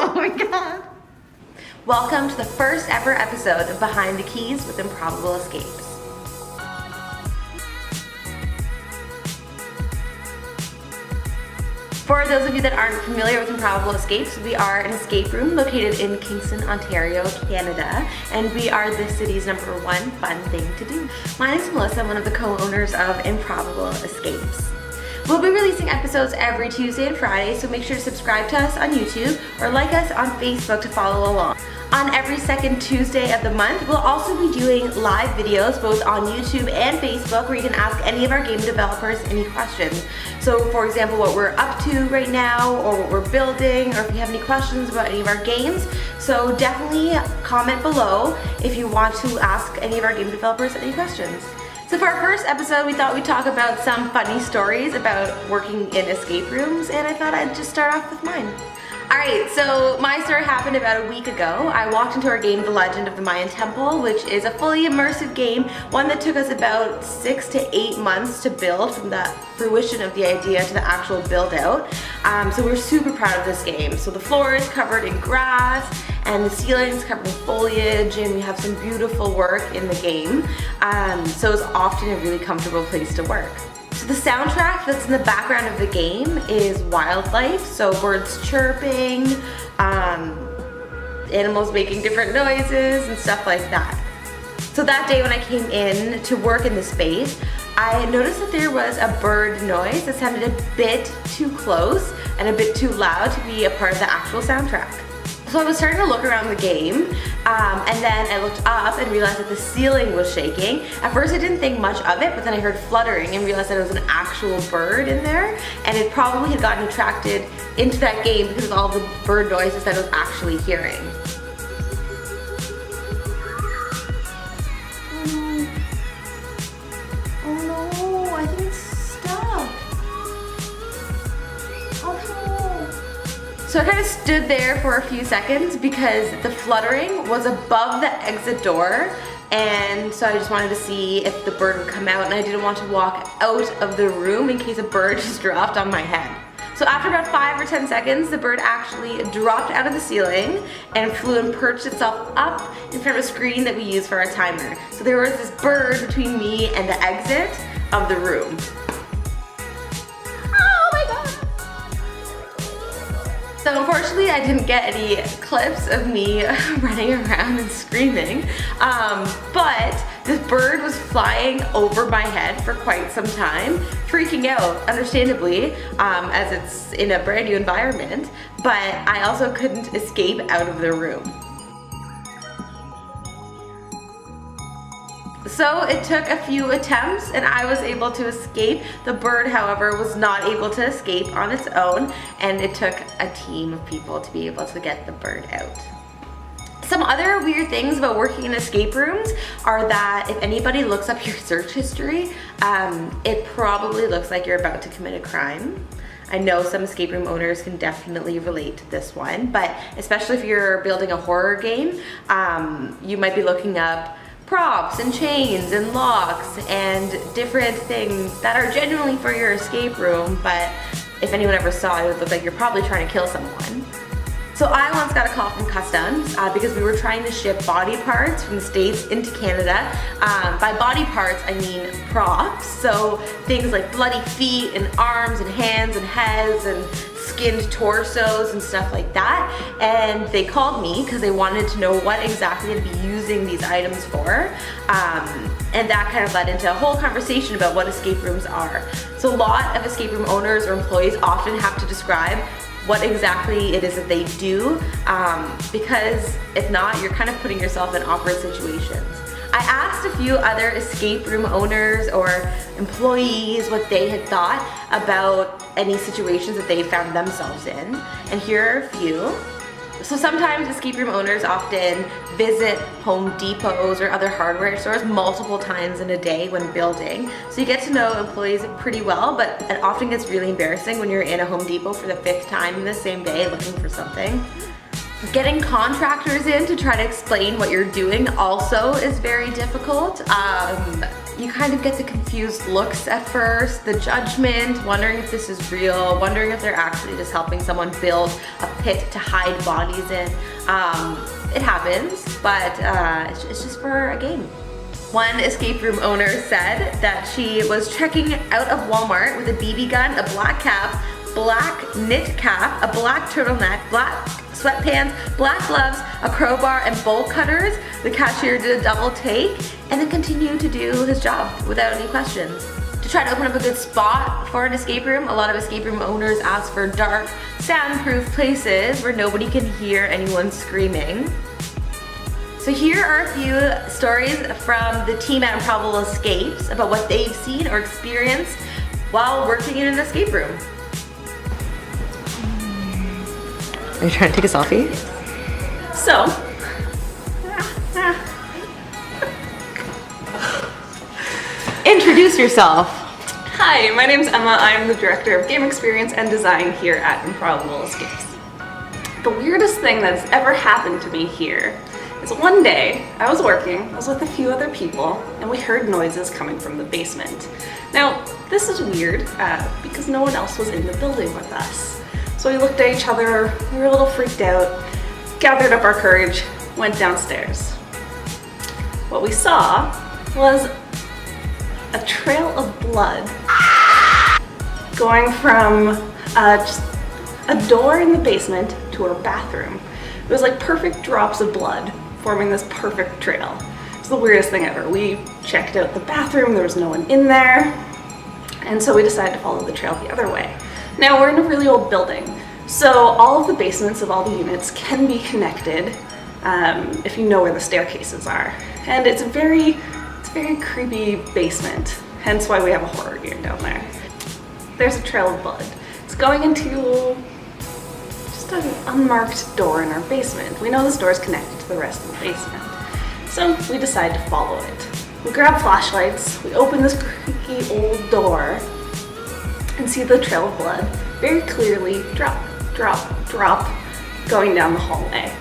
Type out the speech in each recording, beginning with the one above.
Oh my god. Welcome to the first ever episode of Behind the Keys with Improbable Escapes. For those of you that aren't familiar with Improbable Escapes, we are an escape room located in Kingston, Ontario, Canada, and we are this city's #1 fun thing to do. My name is Melissa, I'm one of the co-owners of Improbable Escapes. We'll be releasing episodes every Tuesday and Friday, so make sure to subscribe to us on YouTube or like us on Facebook to follow along. On every second Tuesday of the month, we'll also be doing live videos both on YouTube and Facebook where you can ask any of our game developers any questions. So for example, what we're up to right now or what we're building, or if you have any questions about any of our games. So definitely comment below if you want to ask any of our game developers any questions. So for our first episode, we thought we'd talk about some funny stories about working in escape rooms, and I thought I'd just start off with mine. Alright, so my story happened about a week ago. I walked into our game, The Legend of the Mayan Temple, which is a fully immersive game, one that took us about 6 to 8 months to build, from the fruition of the idea to the actual build out. So we're super proud of this game. So the floor is covered in grass, and the ceiling's covered in foliage, and we have some beautiful work in the game. So it's often a really comfortable place to work. So the soundtrack that's in the background of the game is wildlife, so birds chirping, animals making different noises and stuff like that. So that day when I came in to work in the space, I noticed that there was a bird noise that sounded a bit too close and a bit too loud to be a part of the actual soundtrack. So I was starting to look around the game, and then I looked up and realized that the ceiling was shaking. At first I didn't think much of it, but then I heard fluttering and realized that it was an actual bird in there, and it probably had gotten attracted into that game because of all the bird noises that I was actually hearing. Oh no, I think it's stuck. Oh no. So I kind of stood there for a few seconds because the fluttering was above the exit door, and so I just wanted to see if the bird would come out, and I didn't want to walk out of the room in case a bird just dropped on my head. So after about 5 or 10 seconds, the bird actually dropped out of the ceiling and flew and perched itself up in front of a screen that we use for our timer. So there was this bird between me and the exit of the room. So unfortunately I didn't get any clips of me running around and screaming, but this bird was flying over my head for quite some time, freaking out, understandably, as it's in a brand new environment, but I also couldn't escape out of the room. So it took a few attempts and I was able to escape. The bird, however, was not able to escape on its own, and it took a team of people to be able to get the bird out. Some other weird things about working in escape rooms are that if anybody looks up your search history, it probably looks like you're about to commit a crime. I know some escape room owners can definitely relate to this one, but especially if you're building a horror game, you might be looking up props and chains and locks and different things that are genuinely for your escape room, but if anyone ever saw it, it would look like you're probably trying to kill someone. So I once got a call from customs because we were trying to ship body parts from the States into Canada. By body parts, I mean props. So things like bloody feet and arms and hands and heads and skinned torsos and stuff like that. And they called me because they wanted to know what exactly to be using these items for. And that kind of led into a whole conversation about what escape rooms are. So a lot of escape room owners or employees often have to describe what exactly it is that they do, because if not, you're kind of putting yourself in awkward situations. I asked a few other escape room owners or employees what they had thought about any situations that they found themselves in, and here are a few. So sometimes escape room owners often visit Home Depots or other hardware stores multiple times in a day when building. So you get to know employees pretty well, but it often gets really embarrassing when you're in a Home Depot for the 5th time in the same day looking for something. Getting contractors in to try to explain what you're doing also is very difficult. you kind of get the confused looks at first, the judgment, wondering if this is real, wondering if they're actually just helping someone build a pit to hide bodies in. It happens, but it's just for a game. One escape room owner said that she was checking out of Walmart with a BB gun, a black cap, black knit cap, a black turtleneck, black sweatpants, black gloves, a crowbar, and bolt cutters. The cashier did a double take and then continued to do his job without any questions. To try to open up a good spot for an escape room, a lot of escape room owners ask for dark, soundproof places where nobody can hear anyone screaming. So here are a few stories from the team at Improbable Escapes about what they've seen or experienced while working in an escape room. Are you trying to take a selfie? So, introduce yourself. hi, my name's Emma. I'm the Director of Game Experience and Design here at Improbable Escapes. The weirdest thing that's ever happened to me here is one day I was with a few other people, and we heard noises coming from the basement. Now, this is weird because no one else was in the building with us. So we looked at each other, we were a little freaked out, gathered up our courage, went downstairs. What we saw was a trail of blood going from just a door in the basement to our bathroom. It was like perfect drops of blood forming this perfect trail. It's the weirdest thing ever. We checked out the bathroom, there was no one in there, and so we decided to follow the trail the other way. Now, we're in a really old building, so all of the basements of all the units can be connected if you know where the staircases are. And it's a very creepy basement, hence why we have a horror game down there. There's a trail of blood. It's going into just an unmarked door in our basement. We know this door is connected to the rest of the basement, so we decide to follow it. We grab flashlights, we open this creaky old door, and see the trail of blood very clearly drop, drop, drop, going down the hallway.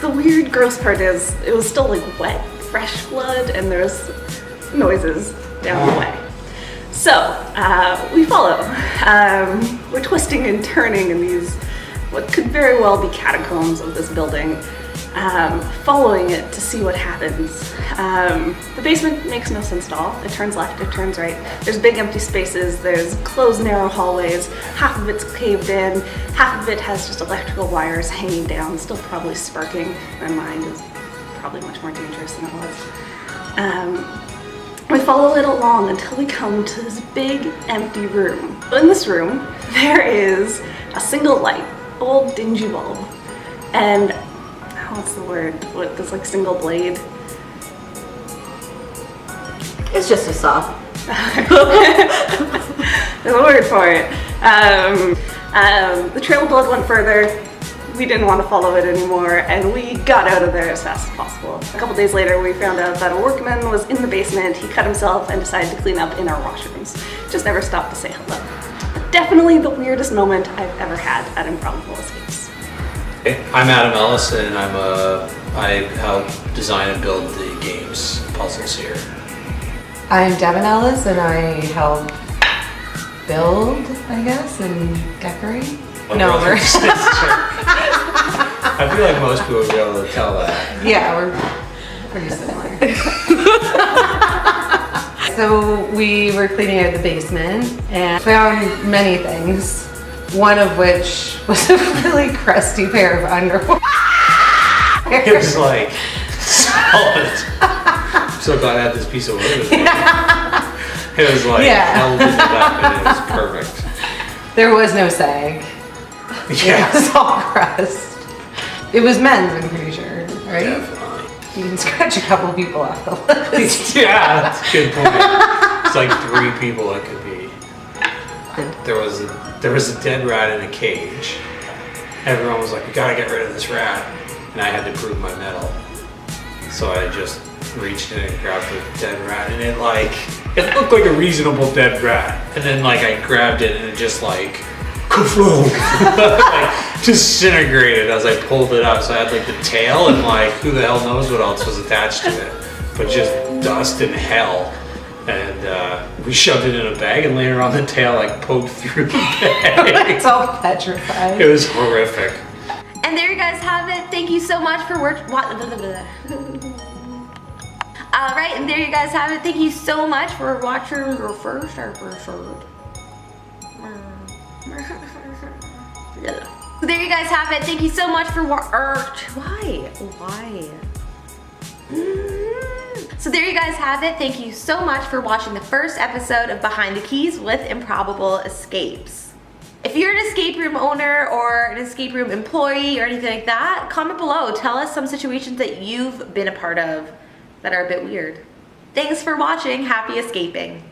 The weird, gross part is it was still like wet, fresh blood, and there's noises down the way. So we follow. We're twisting and turning in these what could very well be catacombs of this building, following it to see what happens. The basement makes no sense at all. It turns left, it turns right. There's big empty spaces, there's closed narrow hallways, half of it's caved in, half of it has just electrical wires hanging down, still probably sparking. My mind is probably much more dangerous than it was. We follow it along until we come to this big empty room. In this room, there is a single light, old dingy bulb, and what's the word? What, this like single blade? It's just a saw. There's a word for it. The trail of blood went further. We didn't want to follow it anymore, and we got out of there as fast as possible. A couple days later, we found out that a workman was in the basement. He cut himself and decided to clean up in our washrooms. Just never stopped to say hello. But definitely the weirdest moment I've ever had at Improbable Escapes. I'm Adam Ellis, and I help design and build the games puzzles here. I'm Devin Ellis, and I help build, I guess, and decorate. No, we're I feel like most people would be able to tell that. yeah, we're pretty similar. So we were cleaning out the basement and found many things. One of which was a really crusty pair of underwear. It was like solid. I'm so glad I had this piece of wood. It was like held it up, and it was perfect. There was no sag. Yeah. It was all crust. It was men's, I'm pretty sure, right? Definitely. You can scratch a couple people off the list. Yeah, that's a good point. It's like 3 people it could be. There was a dead rat in a cage. Everyone was like, "We gotta get rid of this rat," and I had to prove my mettle. So I just reached in and grabbed the dead rat, and it looked like a reasonable dead rat. And then I grabbed it, and it just like disintegrated as I pulled it out. So I had the tail, and who the hell knows what else was attached to it, but just dust and hell. And we shoved it in a bag, and later on the tail like poked through the bag. It's all petrified. It was horrific. And there you guys have it. Thank you so much for watching. Alright, and there you guys have it. Thank you so much for watching your first episode. There you guys have it. Thank you so much for why? So there you guys have it. Thank you so much for watching the first episode of Behind the Keys with Improbable Escapes. If you're an escape room owner or an escape room employee or anything like that, comment below. Tell us some situations that you've been a part of that are a bit weird. Thanks for watching. Happy escaping.